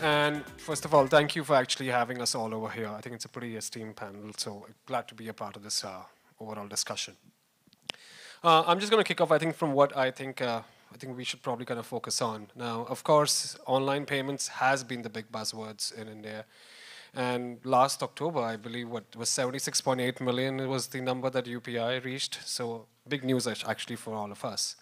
And first of all, thank you for actually having us all over here. I think it's a pretty esteemed panel, so glad to be a part of this overall discussion. I'm just going to kick off, I think, from what I think we should probably kind of focus on. Now, of course, online payments has been the big buzzwords in India. And last October, I believe, what was 76.8 million was the number that UPI reached. So big news actually for all of us.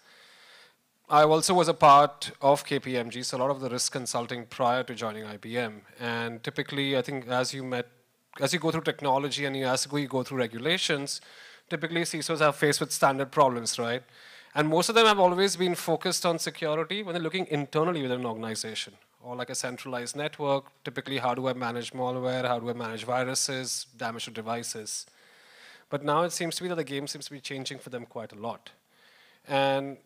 I also was a part of KPMG, so a lot of the risk consulting prior to joining IBM. And typically, I think as you go through technology and as you go through regulations, typically CISOs are faced with standard problems, right? And most of them have always been focused on security when they're looking internally within an organization, or like a centralized network. Typically, how do I manage malware? How do I manage viruses, damage to devices? But now it seems to be that the game seems to be changing for them quite a lot. And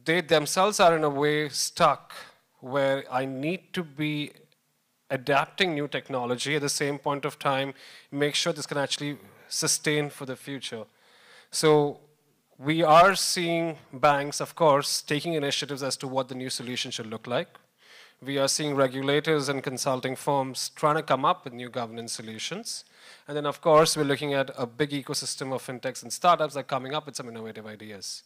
they themselves are in a way stuck where I need to be adapting new technology at the same point of time, make sure this can actually sustain for the future. So we are seeing banks, of course, taking initiatives as to what the new solution should look like. We are seeing regulators and consulting firms trying to come up with new governance solutions. And then, of course, we're looking at a big ecosystem of fintechs and startups that are coming up with some innovative ideas.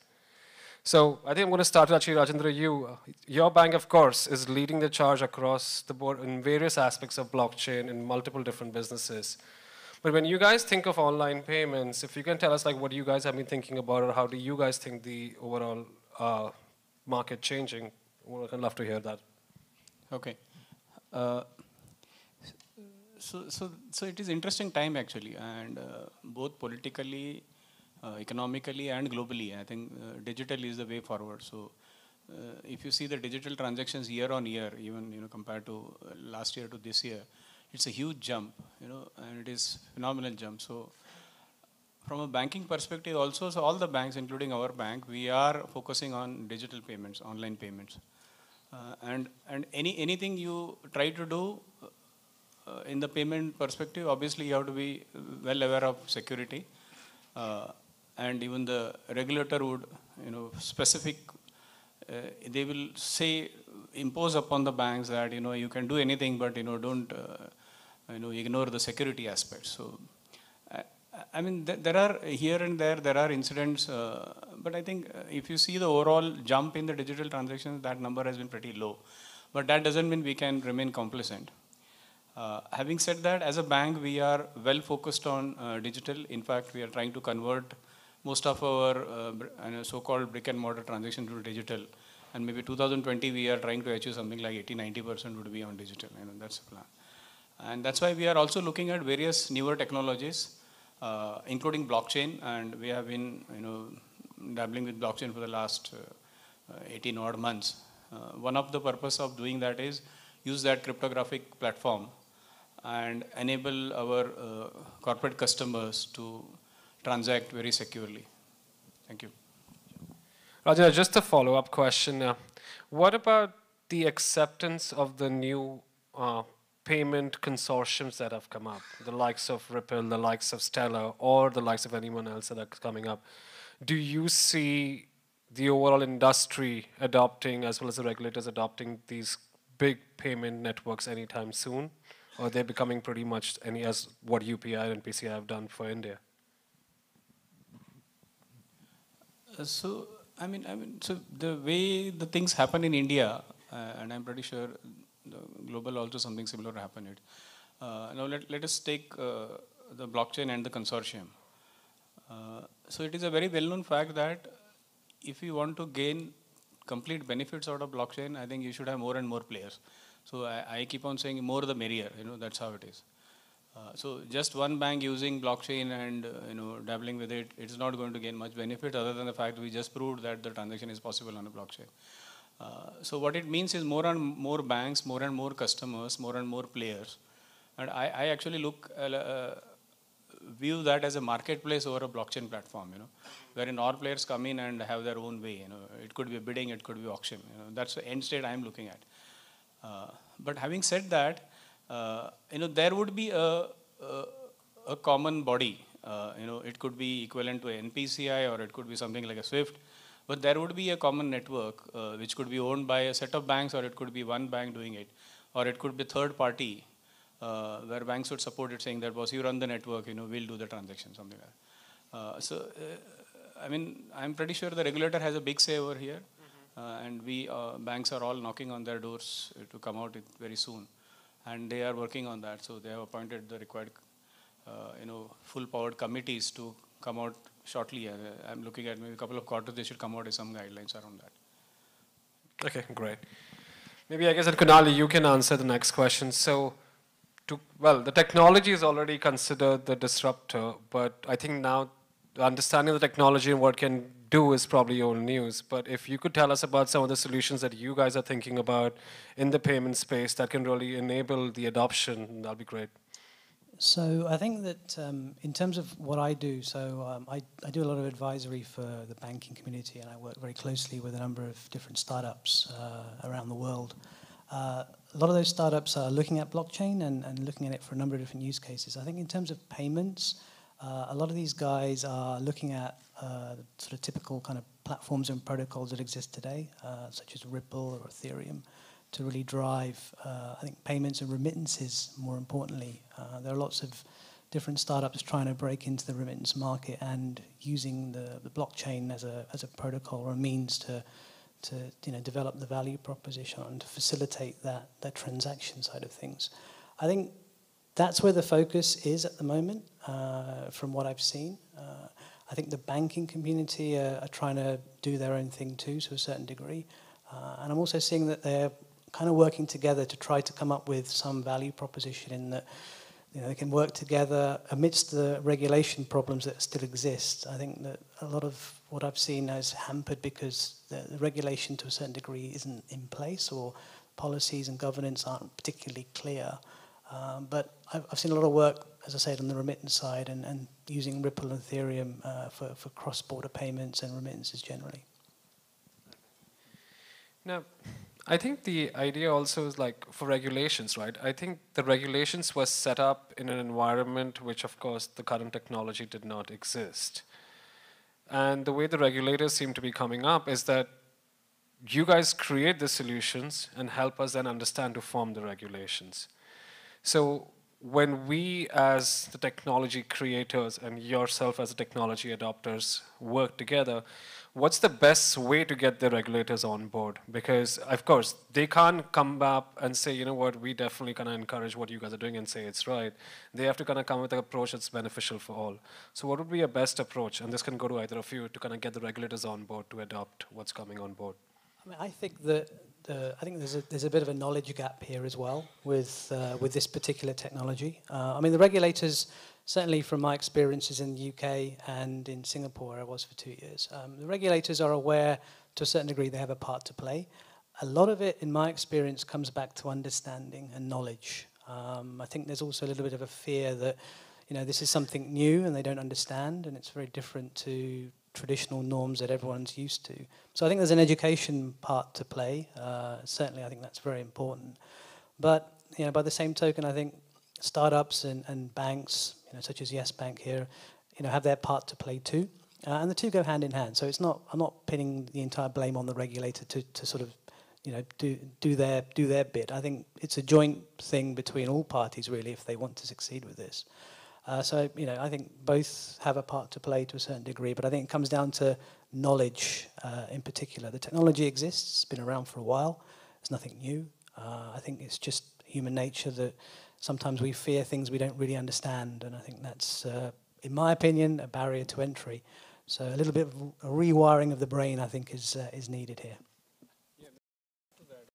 So I think I'm going to start actually, Rajendra, you. Your bank, of course, is leading the charge across the board in various aspects of blockchain in multiple different businesses. But when you guys think of online payments, if you can tell us like what you guys have been thinking about, or how do you guys think the overall market changing? I'd love to hear that. Okay. Uh, so it is interesting time actually, and both politically, economically, and globally. I think digital is the way forward. So if you see the digital transactions year on year, even compared to last year to this year, it's a huge jump, and it is phenomenal jump. So from a banking perspective also, so all the banks, including our bank, we are focusing on digital payments, online payments. And anything you try to do in the payment perspective, obviously you have to be well aware of security. And even the regulator would, specific, they will say, impose upon the banks that, you can do anything, but, don't, ignore the security aspects. So, I mean, there are here and there are incidents, but I think if you see the overall jump in the digital transactions, that number has been pretty low. But that doesn't mean we can remain complacent. Having said that, as a bank, we are well focused on digital. In fact, we are trying to convert most of our so-called brick and mortar transactions to digital. And maybe 2020, we are trying to achieve something like 80–90% would be on digital. That's the plan. And that's why we are also looking at various newer technologies, including blockchain. And we have been, dabbling with blockchain for the last 18 odd months. One of the purpose of doing that is use that cryptographic platform and enable our corporate customers to transact very securely. Thank you. Rajendra, just a follow-up question. What about the acceptance of the new payment consortiums that have come up, the likes of Ripple, the likes of Stellar, or the likes of anyone else that are coming up? Do you see the overall industry adopting, as well as the regulators adopting these big payment networks anytime soon? Or are they becoming pretty much as what UPI and PCI have done for India? So the way the things happen in India, and I'm pretty sure the global also something similar happened. Now let us take the blockchain and the consortium. So it is a very well-known fact that if you want to gain complete benefits out of blockchain, I think you should have more and more players. So I keep on saying more the merrier. That's how it is. So just one bank using blockchain and dabbling with it, it's not going to gain much benefit other than the fact we just proved that the transaction is possible on a blockchain. So what it means is more and more banks, more and more customers, more and more players. And I actually view that as a marketplace over a blockchain platform, wherein all players come in and have their own way. It could be bidding, it could be auction. That's the end state I'm looking at. But having said that, there would be a common body. It could be equivalent to an NPCI or it could be something like a SWIFT. But there would be a common network which could be owned by a set of banks or it could be one bank doing it. or it could be third party, where banks would support it, saying that, boss, you run the network, we'll do the transaction, something like that. I mean, I'm pretty sure the regulator has a big say over here, and we banks are all knocking on their doors to come out very soon, and they are working on that. So they have appointed the required, full-powered committees to come out shortly. I'm looking at maybe a couple of quarters, they should come out with some guidelines around that. Okay, great. Maybe I guess that Kunal, you can answer the next question. So, the technology is already considered the disruptor, but I think now understanding the technology and what it can do is probably old news. But if you could tell us about some of the solutions that you guys are thinking about in the payment space that can really enable the adoption, that'll be great. So I think that in terms of what I do, I do a lot of advisory for the banking community, and I work very closely with a number of different startups around the world. A lot of those startups are looking at blockchain and looking at it for a number of different use cases. I think in terms of payments, a lot of these guys are looking at sort of typical kind of platforms and protocols that exist today, such as Ripple or Ethereum, to really drive, I think, payments and remittances, more importantly. There are lots of different startups trying to break into the remittance market and using the blockchain as a protocol or a means to develop the value proposition and to facilitate that transaction side of things. I think that's where the focus is at the moment, from what I've seen. I think the banking community are trying to do their own thing too, to a certain degree. And I'm also seeing that they're kind of working together to try to come up with some value proposition in that they can work together amidst the regulation problems that still exist. I think that a lot of what I've seen is hampered because the regulation to a certain degree isn't in place, or policies and governance aren't particularly clear. But I've seen a lot of work, as I said, on the remittance side and using Ripple and Ethereum for cross-border payments and remittances generally. Now, I think the idea also is like for regulations, right? I think the regulations were set up in an environment which, of course, the current technology did not exist. And the way the regulators seem to be coming up is that you guys create the solutions and help us then understand to form the regulations. So when we as the technology creators and yourself as the technology adopters work together, what's the best way to get the regulators on board? Because, of course, they can't come up and say, you know what, we definitely kind of encourage what you guys are doing and say it's right. They have to kind of come with an approach that's beneficial for all. So what would be your best approach? And this can go to either of you to kind of get the regulators on board to adopt what's coming on board. I mean, I think that there's a bit of a knowledge gap here as well with this particular technology. I mean, the regulators, certainly from my experiences in the UK and in Singapore, I was for 2 years, the regulators are aware to a certain degree they have a part to play. A lot of it, in my experience, comes back to understanding and knowledge. I think there's also a little bit of a fear that this is something new and they don't understand, and it's very different to traditional norms that everyone's used to. So I think there's an education part to play. Certainly, I think that's very important. But by the same token, I think startups and banks, such as Yes Bank here, have their part to play too, and the two go hand in hand. So I'm not pinning the entire blame on the regulator to sort of do their bit. I think it's a joint thing between all parties really if they want to succeed with this. So I think both have a part to play to a certain degree, but I think it comes down to knowledge in particular. The technology exists; it's been around for a while. It's nothing new. I think it's just human nature that sometimes we fear things we don't really understand, and I think that's, in my opinion, a barrier to entry. So a little bit of a rewiring of the brain, I think, is needed here.